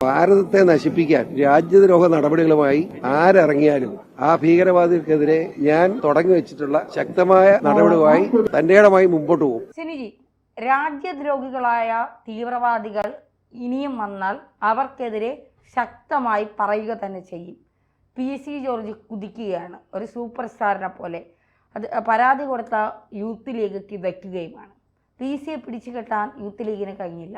ഭാരതത്തെ നശിപ്പിക്കാൻ രാജ്യദ്രോഹ നടപടികളുമായി ആരിറങ്ങിയാലും ആ ഭീകരവാദികൾക്കെതിരെ ഞാൻ തുടങ്ങി വെച്ചിട്ടുള്ള ശക്തമായ നടപടിയുമായി തന്റേടമായി മുമ്പോട്ട് പോകും. സിനിജി, രാജ്യദ്രോഹികളായ തീവ്രവാദികൾ ഇനിയും വന്നാൽ അവർക്കെതിരെ ശക്തമായി പറയുക തന്നെ ചെയ്യും. PC ജോർജ് കുതിക്കുകയാണ്, ഒരു സൂപ്പർ സ്റ്റാറിനെ പോലെ. അത് പരാതി കൊടുത്ത യൂത്ത് ലീഗ് വയ്ക്കുകയുമാണ്. PCയെ പിടിച്ചു കെട്ടാൻ യൂത്ത് ലീഗിന് കഴിഞ്ഞില്ല.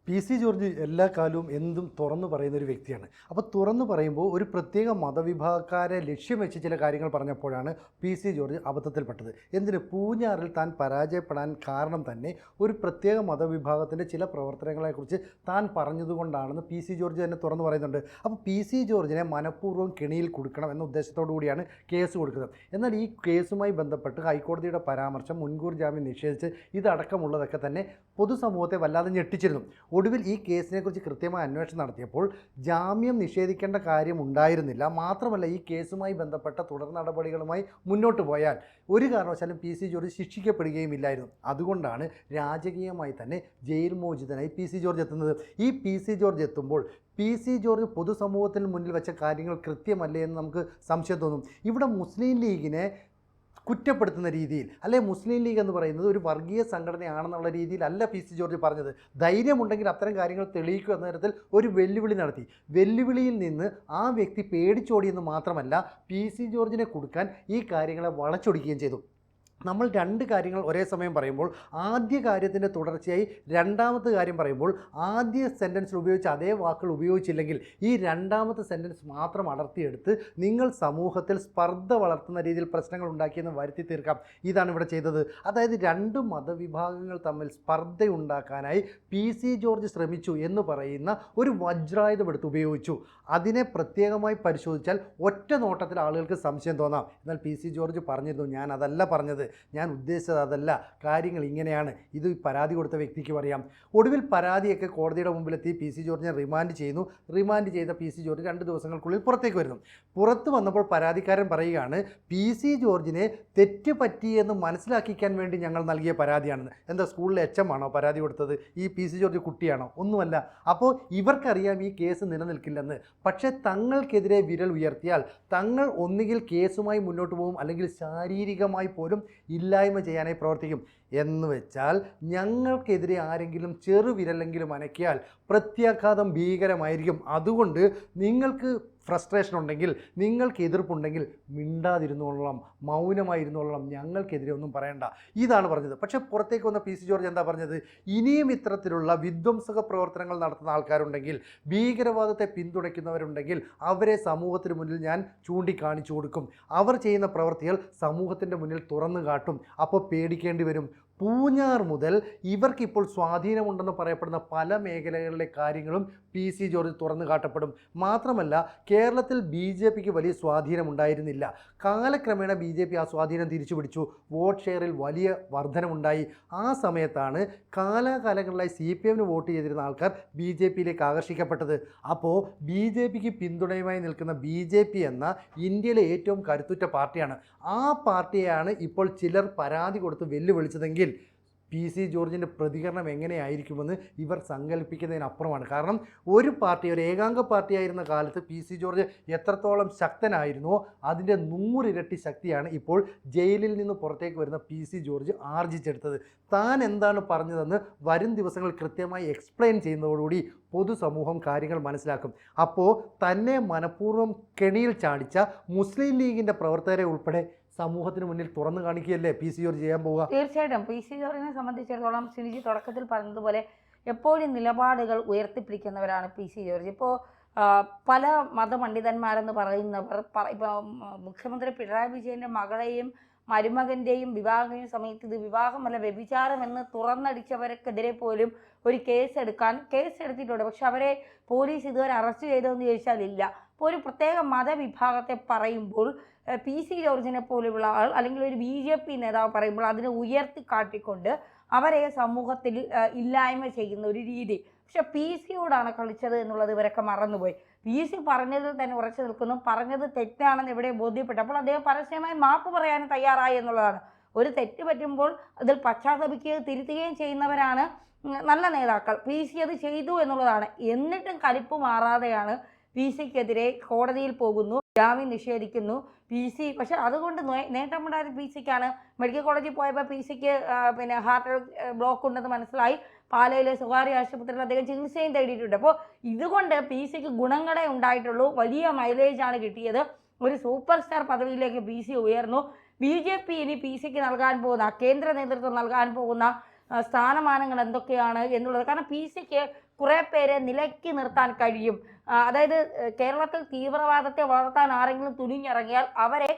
PC ജോർജ് എല്ലാ കാലവും എന്തും തുറന്നു പറയുന്ന ഒരു വ്യക്തിയാണ്. അപ്പോൾ തുറന്നു പറയുമ്പോൾ ഒരു പ്രത്യേക മതവിഭാഗക്കാരെ ലക്ഷ്യം വെച്ച് ചില കാര്യങ്ങൾ പറഞ്ഞപ്പോഴാണ് PC ജോർജ് അബദ്ധത്തിൽപ്പെട്ടത്. എന്തിന്? പൂഞ്ഞാറിൽ താൻ പരാജയപ്പെടാൻ കാരണം തന്നെ ഒരു പ്രത്യേക മതവിഭാഗത്തിൻ്റെ ചില പ്രവർത്തനങ്ങളെക്കുറിച്ച് താൻ പറഞ്ഞതുകൊണ്ടാണെന്ന് PC ജോർജ് തന്നെ തുറന്നു പറയുന്നുണ്ട്. അപ്പോൾ PC ജോർജിനെ മനഃപൂർവ്വം കെണിയിൽ കൊടുക്കണം എന്ന ഉദ്ദേശത്തോടു കൂടിയാണ് കേസ് കൊടുക്കുന്നത്. എന്നാൽ ഈ കേസുമായി ബന്ധപ്പെട്ട് ഹൈക്കോടതിയുടെ പരാമർശം, മുൻകൂർ ജാമ്യം നിഷേധിച്ച് ഇതടക്കമുള്ളതൊക്കെ തന്നെ പൊതുസമൂഹത്തെ വല്ലാതെ ഞെട്ടിച്ചിരുന്നു. ഒടുവിൽ ഈ കേസിനെക്കുറിച്ച് കൃത്യമായ അന്വേഷണം നടത്തിയപ്പോൾ ജാമ്യം നിഷേധിക്കേണ്ട കാര്യം ഉണ്ടായിരുന്നില്ല. മാത്രമല്ല, ഈ കേസുമായി ബന്ധപ്പെട്ട തുടർ നടപടികളുമായി മുന്നോട്ട് പോയാൽ ഒരു കാരണവശാലും PC ജോർജ് ശിക്ഷിക്കപ്പെടുകയുമില്ലായിരുന്നു. അതുകൊണ്ടാണ് രാജകീയമായി തന്നെ ജയിൽ മോചിതനായി PC ജോർജ് എത്തുന്നത്. ഈ PC ജോർജ് എത്തുമ്പോൾ PC ജോർജ് പൊതുസമൂഹത്തിന് മുന്നിൽ വെച്ച കാര്യങ്ങൾ കൃത്യമല്ലേ എന്ന് നമുക്ക് സംശയം തോന്നും. ഇവിടെ മുസ്ലിം ലീഗിനെ കുറ്റപ്പെടുത്തുന്ന രീതിയിൽ, അല്ലെ മുസ്ലിം ലീഗ് എന്ന് പറയുന്നത് ഒരു വർഗീയ സംഘടനയാണെന്നുള്ള രീതിയിലല്ല PC ജോർജ് പറഞ്ഞത്. ധൈര്യമുണ്ടെങ്കിൽ അത്തരം കാര്യങ്ങൾ തെളിയിക്കുക എന്ന തരത്തിൽ ഒരു വെല്ലുവിളി നടത്തി. വെല്ലുവിളിയിൽ നിന്ന് ആ വ്യക്തി പേടിച്ചോടിയെന്ന് മാത്രമല്ല, PC ജോർജിനെ കൊടുക്കാൻ ഈ കാര്യങ്ങളെ വളച്ചൊടിക്കുകയും ചെയ്തു. നമ്മൾ രണ്ട് കാര്യങ്ങൾ ഒരേ സമയം പറയുമ്പോൾ ആദ്യ കാര്യത്തിൻ്റെ തുടർച്ചയായി രണ്ടാമത്തെ കാര്യം പറയുമ്പോൾ ആദ്യ സെൻറ്റൻസിൽ ഉപയോഗിച്ച അതേ വാക്കുകൾ ഉപയോഗിച്ചില്ലെങ്കിൽ ഈ രണ്ടാമത്തെ സെൻറ്റൻസ് മാത്രം അടർത്തിയെടുത്ത് നിങ്ങൾ സമൂഹത്തിൽ സ്പർദ്ധ വളർത്തുന്ന രീതിയിൽ പ്രശ്നങ്ങൾ ഉണ്ടാക്കിയെന്ന് വരുത്തി തീർക്കാം. ഇതാണ് ഇവിടെ ചെയ്തത്. അതായത് രണ്ട് മതവിഭാഗങ്ങൾ തമ്മിൽ സ്പർദ്ധയുണ്ടാക്കാനായി PC ജോർജ് ശ്രമിച്ചു എന്ന് പറയുന്ന ഒരു വജ്രായുധം എടുത്ത് ഉപയോഗിച്ചു. അതിനെ പ്രത്യേകമായി പരിശോധിച്ചാൽ ഒറ്റ നോട്ടത്തിൽ ആളുകൾക്ക് സംശയം തോന്നാം. എന്നാൽ PC ജോർജ് പറഞ്ഞിരുന്നു, ഞാൻ അതല്ല പറഞ്ഞത്, ഞാൻ ഉദ്ദേശിച്ചത് അതല്ല, കാര്യങ്ങൾ ഇങ്ങനെയാണ്. ഇത് പരാതി കൊടുത്ത വ്യക്തിക്കും അറിയാം. ഒടുവിൽ പരാതിയൊക്കെ കോടതിയുടെ മുമ്പിലെത്തി PC ജോർജിനെ റിമാൻഡ് ചെയ്യുന്നു. റിമാൻഡ് ചെയ്ത PC ജോർജ് 2 ദിവസങ്ങൾക്കുള്ളിൽ പുറത്തേക്ക് വരുന്നു. പുറത്ത് വന്നപ്പോൾ പരാതിക്കാരൻ പറയുകയാണ്, PC ജോർജിനെ തെറ്റ് പറ്റിയെന്ന് മനസ്സിലാക്കിക്കാൻ വേണ്ടി ഞങ്ങൾ നൽകിയ പരാതിയാണെന്ന്. എന്താ, സ്കൂളിലെ HM ആണോ പരാതി കൊടുത്തത്? ഈ PC ജോർജ് കുട്ടിയാണോ? ഒന്നുമല്ല. അപ്പോൾ ഇവർക്കറിയാം ഈ കേസ് നിലനിൽക്കില്ലെന്ന്. പക്ഷേ തങ്ങൾക്കെതിരെ വിരൽ ഉയർത്തിയാൽ തങ്ങൾ ഒന്നുകിൽ കേസുമായി മുന്നോട്ട് പോകും, അല്ലെങ്കിൽ ശാരീരികമായി പോലും ഇല്ലായ്മ ചെയ്യാനായി പ്രവർത്തിക്കും. എന്ന് വെച്ചാൽ ഞങ്ങൾക്കെതിരെ ആരെങ്കിലും ചെറുവിരലെങ്കിലും അനക്കിയാൽ പ്രത്യാഘാതം ഭീകരമായിരിക്കും. അതുകൊണ്ട് നിങ്ങൾക്ക് ഫ്രസ്ട്രേഷൻ ഉണ്ടെങ്കിൽ, നിങ്ങൾക്ക് എതിർപ്പുണ്ടെങ്കിൽ മിണ്ടാതിരുന്നോളാം, മൗനമായിരുന്നോളാം, ഞങ്ങൾക്കെതിരെ ഒന്നും പറയണ്ട. ഇതാണ് പറഞ്ഞത്. പക്ഷേ പുറത്തേക്ക് വന്ന PC ജോർജ് എന്താ പറഞ്ഞത്? ഇനിയും ഇത്തരത്തിലുള്ള വിധ്വംസക പ്രവർത്തനങ്ങൾ നടത്തുന്ന ആൾക്കാരുണ്ടെങ്കിൽ, ഭീകരവാദത്തെ പിന്തുണയ്ക്കുന്നവരുണ്ടെങ്കിൽ അവരെ സമൂഹത്തിന് മുന്നിൽ ഞാൻ ചൂണ്ടിക്കാണിച്ചു കൊടുക്കും. അവർ ചെയ്യുന്ന പ്രവൃത്തികൾ സമൂഹത്തിൻ്റെ മുന്നിൽ തുറന്നു കാട്ടും. അപ്പോൾ പേടിക്കേണ്ടി വരും. പൂഞ്ഞാർ മുതൽ ഇവർക്കിപ്പോൾ സ്വാധീനമുണ്ടെന്ന് പറയപ്പെടുന്ന പല മേഖലകളിലെ കാര്യങ്ങളും PC ജോർജ് തുറന്നു കാട്ടപ്പെടും. മാത്രമല്ല, കേരളത്തിൽ BJPക്ക് വലിയ സ്വാധീനമുണ്ടായിരുന്നില്ല. കാലക്രമേണ BJP ആ സ്വാധീനം തിരിച്ചു പിടിച്ചു. വോട്ട് ഷെയറിൽ വലിയ വർധനമുണ്ടായി. ആ സമയത്താണ് കാലാകാലങ്ങളിലായി CPMന് വോട്ട് ചെയ്തിരുന്ന ആൾക്കാർ BJPയിലേക്ക് ആകർഷിക്കപ്പെട്ടത്. അപ്പോൾ BJPക്ക് പിന്തുണയുമായി നിൽക്കുന്ന BJP എന്ന ഇന്ത്യയിലെ ഏറ്റവും കരുത്തുറ്റ പാർട്ടിയാണ്. ആ പാർട്ടിയാണ് ഇപ്പോൾ ചിലർ പരാതി കൊടുത്ത് വെല്ലുവിളിച്ചതെങ്കിൽ PC ജോർജിൻ്റെ പ്രതികരണം എങ്ങനെയായിരിക്കുമെന്ന് ഇവർ സങ്കല്പിക്കുന്നതിനപ്പുറമാണ്. കാരണം ഒരു പാർട്ടി, ഒരു ഏകാംഗ പാർട്ടിയായിരുന്ന കാലത്ത് PC ജോർജ് എത്രത്തോളം ശക്തനായിരുന്നോ അതിൻ്റെ 100 ഇരട്ടി ശക്തിയാണ് ഇപ്പോൾ ജയിലിൽ നിന്ന് പുറത്തേക്ക് വരുന്ന PC ജോർജ് ആർജിച്ചെടുത്തത്. താൻ എന്താണ് പറഞ്ഞതെന്ന് വരും ദിവസങ്ങളിൽ കൃത്യമായി എക്സ്പ്ലെയിൻ ചെയ്യുന്നതോടുകൂടി പൊതുസമൂഹം കാര്യങ്ങൾ മനസ്സിലാക്കും. അപ്പോൾ തന്നെ മനഃപൂർവ്വം കെണിയിൽ ചാടിച്ച മുസ്ലിം ലീഗിൻ്റെ പ്രവർത്തകരെ ഉൾപ്പെടെ സമൂഹത്തിന് മുന്നിൽ തുറന്നു കാണിക്കുകയല്ലേ PC ജോർജ് ചെയ്യാൻ പോവുക? തീർച്ചയായിട്ടും PC ജോർജിനെ സംബന്ധിച്ചിടത്തോളം സിനിജി തുടക്കത്തിൽ പറഞ്ഞതുപോലെ എപ്പോഴും നിലപാടുകൾ ഉയർത്തിപ്പിടിക്കുന്നവരാണ് PC ജോർജ്. ഇപ്പോൾ പല മതപണ്ഡിതന്മാരെന്ന് പറയുന്നവർ ഇപ്പോൾ മുഖ്യമന്ത്രി പിണറായി വിജയൻ്റെ മകളെയും മരുമകൻ്റെയും വിവാഹം സമയത്ത് ഇത് വിവാഹമല്ല വ്യഭിചാരമെന്ന് തുറന്നടിച്ചവർക്കെതിരെ പോലും ഒരു കേസ് എടുത്തിട്ടുണ്ട്. പക്ഷെ അവരെ പോലീസ് ഇതുവരെ അറസ്റ്റ് ചെയ്തതെന്ന് ചോദിച്ചാൽ ഇല്ല. ഇപ്പോൾ ഒരു പ്രത്യേക മതവിഭാഗത്തെ പറയുമ്പോൾ PC ജോർജിനെ പോലെയുള്ള ആൾ, അല്ലെങ്കിൽ ഒരു BJP നേതാവ് പറയുമ്പോൾ അതിനെ ഉയർത്തിക്കാട്ടിക്കൊണ്ട് അവരെ സമൂഹത്തിൽ ഇല്ലായ്മ ചെയ്യുന്ന ഒരു രീതി. പക്ഷെ PC-യോടാണ് കളിച്ചത് എന്നുള്ളത് ഇവരൊക്കെ മറന്നുപോയി. PC പറഞ്ഞതിൽ തന്നെ ഉറച്ചു നിൽക്കുന്നു. പറഞ്ഞത് തെറ്റാണെന്ന് എവിടെ ബോധ്യപ്പെട്ടപ്പോൾ അദ്ദേഹം പരസ്യമായി മാപ്പ് പറയാനും തയ്യാറായി എന്നുള്ളതാണ്. ഒരു തെറ്റ് പറ്റുമ്പോൾ അതിൽ പശ്ചാത്തപിക്കുകയും തിരുത്തുകയും ചെയ്യുന്നവരാണ് നല്ല നേതാക്കൾ PC അത് ചെയ്തു എന്നുള്ളതാണ്. എന്നിട്ടും കലിപ്പ് മാറാതെയാണ് PC-ക്കെതിരെ കോടതിയിൽ പോകുന്നു, ജാമ്യം നിഷേധിക്കുന്നു. PC പക്ഷെ അതുകൊണ്ട് നേട്ടമുണ്ടായത് PC-ക്കാണ്. മെഡിക്കൽ കോളേജിൽ പോയപ്പോൾ PC-ക്ക് പിന്നെ ഹാർട്ട് ബ്ലോക്ക് ഉണ്ടെന്ന് മനസ്സിലായി. പാലയിലെ സ്വകാര്യ ആശുപത്രിയിൽ അദ്ദേഹം ചികിത്സയും തേടിയിട്ടുണ്ട്. അപ്പോൾ ഇതുകൊണ്ട് PC-ക്ക് ഗുണങ്ങളെ ഉണ്ടായിട്ടുള്ളൂ. വലിയ മൈലേജാണ് കിട്ടിയത്. ഒരു സൂപ്പർ സ്റ്റാർ പദവിയിലേക്ക് PC ഉയർന്നു. BJP ഇനി PC-ക്ക് നൽകാൻ പോകുന്ന, കേന്ദ്ര നേതൃത്വം നൽകാൻ പോകുന്ന സ്ഥാനമാനങ്ങൾ എന്തൊക്കെയാണ് എന്നുള്ളത്. കാരണം PC-ക്ക് കുറേ പേരെ നിലയ്ക്ക് നിർത്താൻ കഴിയും. അതായത് കേരളത്തിൽ തീവ്രവാദത്തെ വളർത്താൻ ആരെങ്കിലും തുനിഞ്ഞിറങ്ങിയാൽ അവരെ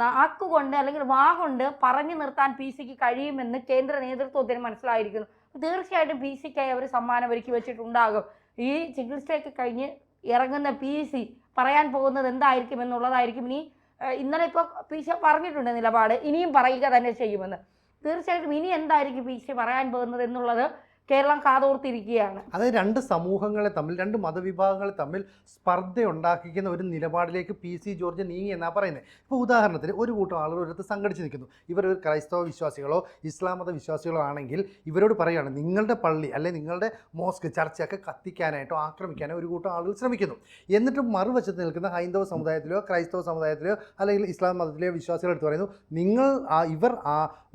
നാക്കുകൊണ്ട് അല്ലെങ്കിൽ വാഗൊണ്ട് പറഞ്ഞു നിർത്താൻ PC-ക്ക് കഴിയുമെന്ന് കേന്ദ്ര നേതൃത്വത്തിന് മനസ്സിലായിരിക്കുന്നു. തീർച്ചയായിട്ടും PC-ക്കായി അവർ സമ്മാനം ഒരുക്കി വെച്ചിട്ടുണ്ടാകും. ഈ ചികിത്സയൊക്കെ കഴിഞ്ഞ് ഇറങ്ങുന്ന PC പറയാൻ പോകുന്നത് എന്തായിരിക്കും എന്നുള്ളതായിരിക്കും. ഇന്നലെ ഇപ്പോൾ PC പറഞ്ഞിട്ടുണ്ട് നിലപാട്, ഇനിയും പറയുക തന്നെ ചെയ്യുമെന്ന്. തീർച്ചയായിട്ടും ഇനി എന്തായിരിക്കും PC പറയാൻ പോകുന്നത് എന്നുള്ളത് കേരളം കാതോർത്തിരിക്കുകയാണ്. അതായത് രണ്ട് സമൂഹങ്ങളെ തമ്മിൽ, രണ്ട് മതവിഭാഗങ്ങളെ തമ്മിൽ സ്പർദ്ധ ഉണ്ടാക്കിക്കുന്ന ഒരു നിലപാടിലേക്ക് PC ജോർജ് നീങ്ങി എന്നാണ് പറയുന്നത്. ഇപ്പോൾ ഉദാഹരണത്തിന് ഒരു കൂട്ടം ആളുകൾ ഒരിടത്ത് സംഘടിച്ച് നിൽക്കുന്നു. ഇവർ ഒരു ക്രൈസ്തവ വിശ്വാസികളോ ഇസ്ലാം മത വിശ്വാസികളോ ആണെങ്കിൽ ഇവരോട് പറയുകയാണ്, നിങ്ങളുടെ പള്ളി അല്ലെങ്കിൽ നിങ്ങളുടെ മോസ്ക്, ചർച്ചയൊക്കെ കത്തിക്കാനായിട്ടോ ആക്രമിക്കാനോ ഒരു കൂട്ടം ആളുകൾ ശ്രമിക്കുന്നു. എന്നിട്ട് മറുവശത്ത് നിൽക്കുന്ന ഹൈന്ദവ സമുദായത്തിലോ ക്രൈസ്തവ സമുദായത്തിലോ അല്ലെങ്കിൽ ഇസ്ലാം മതത്തിലെയോ വിശ്വാസികൾ എടുത്ത് പറയുന്നു, ഇവർ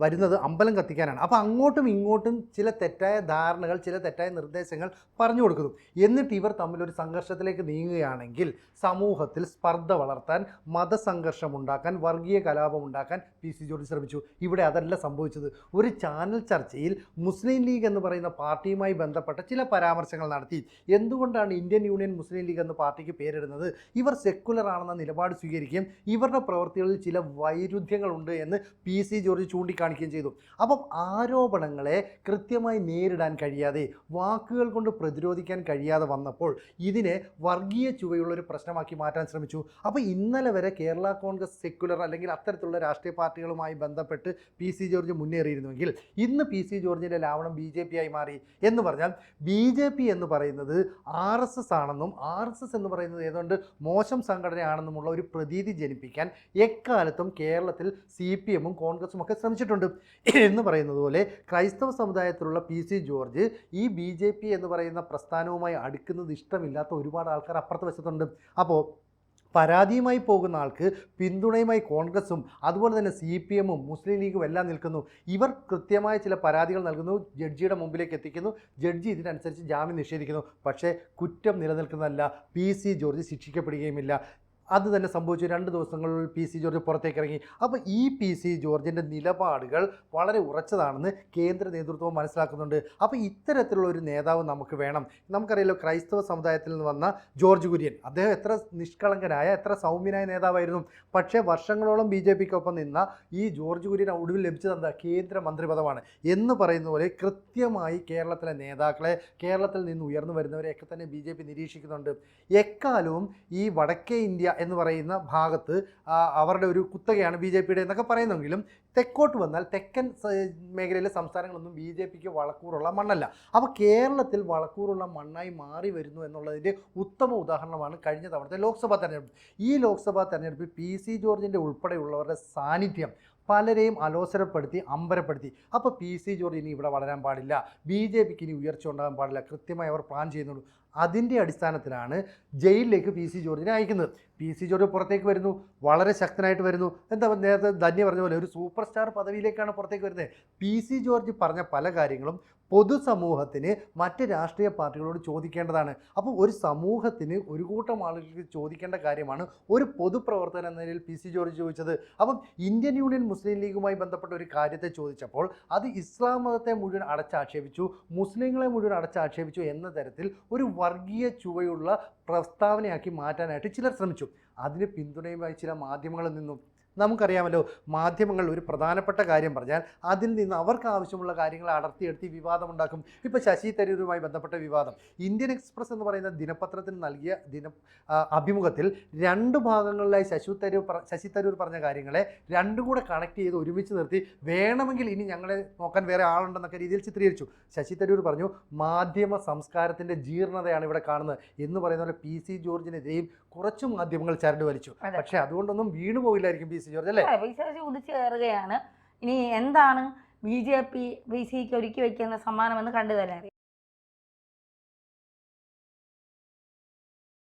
വരുന്നത് അമ്പലം കത്തിക്കാനാണ്. അപ്പോൾ അങ്ങോട്ടും ഇങ്ങോട്ടും ചില തെറ്റായ ധാരണകൾ, ചില തെറ്റായ നിർദ്ദേശങ്ങൾ പറഞ്ഞു കൊടുക്കുന്നു. എന്നിട്ട് ഇവർ തമ്മിലൊരു സംഘർഷത്തിലേക്ക് നീങ്ങുകയാണെങ്കിൽ സമൂഹത്തിൽ സ്പർദ്ധ വളർത്താൻ, മതസംഘർഷം ഉണ്ടാക്കാൻ, വർഗീയ കലാപം ഉണ്ടാക്കാൻ PC ജോർജ് ശ്രമിച്ചു. ഇവിടെ അതല്ല സംഭവിച്ചത്. ഒരു ചാനൽ ചർച്ചയിൽ മുസ്ലിം ലീഗ് എന്ന് പറയുന്ന പാർട്ടിയുമായി ബന്ധപ്പെട്ട ചില പരാമർശങ്ങൾ നടത്തി. എന്തുകൊണ്ടാണ് ഇന്ത്യൻ യൂണിയൻ മുസ്ലിം ലീഗ് എന്ന പാർട്ടിക്ക് പേരിടുന്നത്? ഇവർ സെക്കുലർ ആണെന്ന നിലപാട് സ്വീകരിക്കുകയും ഇവരുടെ പ്രവൃത്തികളിൽ ചില വൈരുദ്ധ്യങ്ങളുണ്ട് എന്ന് PC ജോർജ് ചൂണ്ടിക്കാണിക്കുകയും ചെയ്തു. അപ്പം ആരോപണങ്ങളെ കൃത്യമായി നേരിടാൻ കഴിയാതെ, വാക്കുകൾ കൊണ്ട് പ്രതിരോധിക്കാൻ കഴിയാതെ വന്നപ്പോൾ ഇതിനെ വർഗീയ ചുവയുള്ളൊരു പ്രശ്നമാക്കി മാറ്റാൻ ശ്രമിച്ചു. അപ്പോൾ ഇന്നലെ വരെ കേരള കോൺഗ്രസ് സെക്കുലർ അല്ലെങ്കിൽ അത്തരത്തിലുള്ള രാഷ്ട്രീയ പാർട്ടികളുമായി ബന്ധപ്പെട്ട് PC ജോർജ് മുന്നേറിയിരുന്നുവെങ്കിൽ ഇന്ന് PC ജോർജിൻ്റെ ലാവണം BJP ആയി മാറി. എന്ന് പറഞ്ഞാൽ BJP എന്ന് പറയുന്നത് RSS ആണെന്നും RSS എന്ന് പറയുന്നത് ഏതാണ്ട് മോശം സംഘടനയാണെന്നുമുള്ള ഒരു പ്രതീതി ജനിപ്പിക്കാൻ എക്കാലത്തും കേരളത്തിൽ CPM-ഉം കോൺഗ്രസും ഒക്കെ ശ്രമിച്ചിട്ടുണ്ട്. എന്ന് പറയുന്നത് പോലെ ക്രൈസ്തവ സമുദായത്തിലുള്ള PC ജോർജ് ഈ BJP എന്ന് പറയുന്ന പ്രസ്ഥാനവുമായി അടുക്കുന്നത് ഇഷ്ടമില്ലാത്ത ഒരുപാട് ആൾക്കാർ അപ്പുറത്ത് വശത്തുണ്ട്. അപ്പോൾ പരാതിയുമായി പോകുന്ന ആൾക്ക് പിന്തുണയുമായി കോൺഗ്രസും അതുപോലെ തന്നെ CPM-ഉം മുസ്ലിം ലീഗും എല്ലാം നിൽക്കുന്നു. ഇവർ കൃത്യമായ ചില പരാതികൾ നൽകുന്നു, ജഡ്ജിയുടെ മുമ്പിലേക്ക് എത്തിക്കുന്നു, ജഡ്ജി ഇതിനനുസരിച്ച് ജാമ്യം നിഷേധിക്കുന്നു. പക്ഷേ കുറ്റം നിലനിൽക്കുന്നതല്ല, PC ജോർജ് ശിക്ഷിക്കപ്പെടുകയുമില്ല. അത് തന്നെ സംഭവിച്ചു. 2 ദിവസങ്ങളിൽ PC ജോർജ് പുറത്തേക്ക് ഇറങ്ങി. അപ്പോൾ ഈ PC ജോർജിൻ്റെ നിലപാടുകൾ വളരെ ഉറച്ചതാണെന്ന് കേന്ദ്ര നേതൃത്വം മനസ്സിലാക്കുന്നുണ്ട്. അപ്പോൾ ഇത്തരത്തിലുള്ള ഒരു നേതാവ് നമുക്ക് വേണം. നമുക്കറിയാലോ, ക്രൈസ്തവ സമുദായത്തിൽ നിന്ന് വന്ന ജോർജ് കുര്യൻ, അദ്ദേഹം എത്ര നിഷ്കളങ്കനായ, എത്ര സൗമ്യനായ നേതാവായിരുന്നു. പക്ഷേ വർഷങ്ങളോളം BJP-ക്കൊപ്പം നിന്ന ഈ ജോർജ് കുര്യൻ ഒടുവിൽ ലഭിച്ചത് കേന്ദ്ര മന്ത്രിപദമാണ്. എന്ന് പറയുന്ന പോലെ കൃത്യമായി കേരളത്തിലെ നേതാക്കളെ, കേരളത്തിൽ നിന്ന് ഉയർന്നു വരുന്നവരെയൊക്കെ തന്നെ BJP നിരീക്ഷിക്കുന്നുണ്ട്. എക്കാലവും ഈ വടക്കേ ഇന്ത്യ എന്ന് പറയുന്ന ഭാഗത്ത് അവരുടെ ഒരു കുത്തകയാണ് BJP-യുടെ എന്നൊക്കെ പറയുന്നെങ്കിലും തെക്കോട്ട് വന്നാൽ തെക്കൻ മേഖലയിലെ സംസ്ഥാനങ്ങളൊന്നും BJP-ക്ക് വളക്കൂറുള്ള മണ്ണല്ല. അപ്പോൾ കേരളത്തിൽ വളക്കൂറുള്ള മണ്ണായി മാറി വരുന്നു എന്നുള്ളതിൻ്റെ ഉത്തമ ഉദാഹരണമാണ് കഴിഞ്ഞ തവണത്തെ ലോക്സഭാ തെരഞ്ഞെടുപ്പ്. ഈ ലോക്സഭാ തെരഞ്ഞെടുപ്പിൽ PC ജോർജിൻ്റെ ഉൾപ്പെടെയുള്ളവരുടെ സാന്നിധ്യം പലരെയും അലോസരപ്പെടുത്തി, അമ്പരപ്പെടുത്തി. അപ്പോൾ PC ജോർജ് ഇനി ഇവിടെ വളരാൻ പാടില്ല, BJP-ക്ക് ഇനി ഉയർച്ച ഉണ്ടാകാൻ പാടില്ല, കൃത്യമായി അവർ പ്ലാൻ ചെയ്യുന്നുള്ളൂ. അതിൻ്റെ അടിസ്ഥാനത്തിലാണ് ജയിലിലേക്ക് PC ജോർജിനെ അയക്കുന്നത്. PC ജോർജ് പുറത്തേക്ക് വരുന്നു, വളരെ ശക്തനായിട്ട് വരുന്നു. എന്താ നേരത്തെ ധന്യ പറഞ്ഞ പോലെ ഒരു സൂപ്പർ സ്റ്റാർ പദവിയിലേക്കാണ് പുറത്തേക്ക് വരുന്നത്. PC ജോർജ് പറഞ്ഞ പല കാര്യങ്ങളും പൊതുസമൂഹത്തിന് മറ്റ് രാഷ്ട്രീയ പാർട്ടികളോട് ചോദിക്കേണ്ടതാണ്. അപ്പോൾ ഒരു സമൂഹത്തിന് ഒരു കൂട്ടം ആളുകൾക്ക് ചോദിക്കേണ്ട കാര്യമാണ് ഒരു പൊതുപ്രവർത്തകൻ എന്ന നിലയിൽ PC ജോർജ് ചോദിച്ചത്. അപ്പം ഇന്ത്യൻ യൂണിയൻ മുസ്ലിം ലീഗുമായി ബന്ധപ്പെട്ട ഒരു കാര്യത്തെ ചോദിച്ചപ്പോൾ അത് ഇസ്ലാം മതത്തെ മുഴുവൻ അടച്ചാക്ഷേപിച്ചു, മുസ്ലിങ്ങളെ മുഴുവൻ അടച്ചാക്ഷേപിച്ചു എന്ന തരത്തിൽ ഒരു വർഗീയ ചുവയുള്ള പ്രസ്താവനയാക്കി മാറ്റാനായിട്ട് ചിലർ ശ്രമിച്ചു. അതിന് പിന്തുണയുമായി ചില മാധ്യമങ്ങളിൽ നിന്നും നമുക്കറിയാമല്ലോ, മാധ്യമങ്ങൾ ഒരു പ്രധാനപ്പെട്ട കാര്യം പറഞ്ഞാൽ അതിൽ നിന്ന് അവർക്ക് ആവശ്യമുള്ള കാര്യങ്ങൾ അടർത്തിയെടുത്തി വിവാദമുണ്ടാക്കും. ഇപ്പോൾ ശശി തരൂരുമായി ബന്ധപ്പെട്ട വിവാദം, ഇന്ത്യൻ എക്സ്പ്രസ് എന്ന് പറയുന്ന ദിനപത്രത്തിന് നൽകിയ അഭിമുഖത്തിൽ 2 ഭാഗങ്ങളിലായി ശശി തരൂർ പറഞ്ഞ കാര്യങ്ങളെ രണ്ടും കൂടെ കണക്ട് ചെയ്ത് ഒരുമിച്ച് നിർത്തി വേണമെങ്കിൽ ഇനി ഞങ്ങളെ നോക്കാൻ വേറെ ആളുണ്ടെന്നൊക്കെ രീതിയിൽ ചിത്രീകരിച്ചു. ശശി തരൂർ പറഞ്ഞു, മാധ്യമ സംസ്കാരത്തിൻ്റെ ജീർണതയാണ് ഇവിടെ കാണുന്നത് എന്ന് പറയുന്ന പോലെ PC ജോർജിനെതിരെയും കുറച്ച് മാധ്യമങ്ങൾ ചരട് വലിച്ചു. പക്ഷേ അതുകൊണ്ടൊന്നും വീണു പോയില്ലായിരിക്കും PC ജോർജ്, അല്ലേ? ഉദിച്ചു കയറുകയാണ്. ഇനി എന്താണ് BJP PCക്ക് ഒരുക്കി വയ്ക്കുന്ന സമ്മാനമെന്ന് കണ്ടു തന്നെ അറിയാം.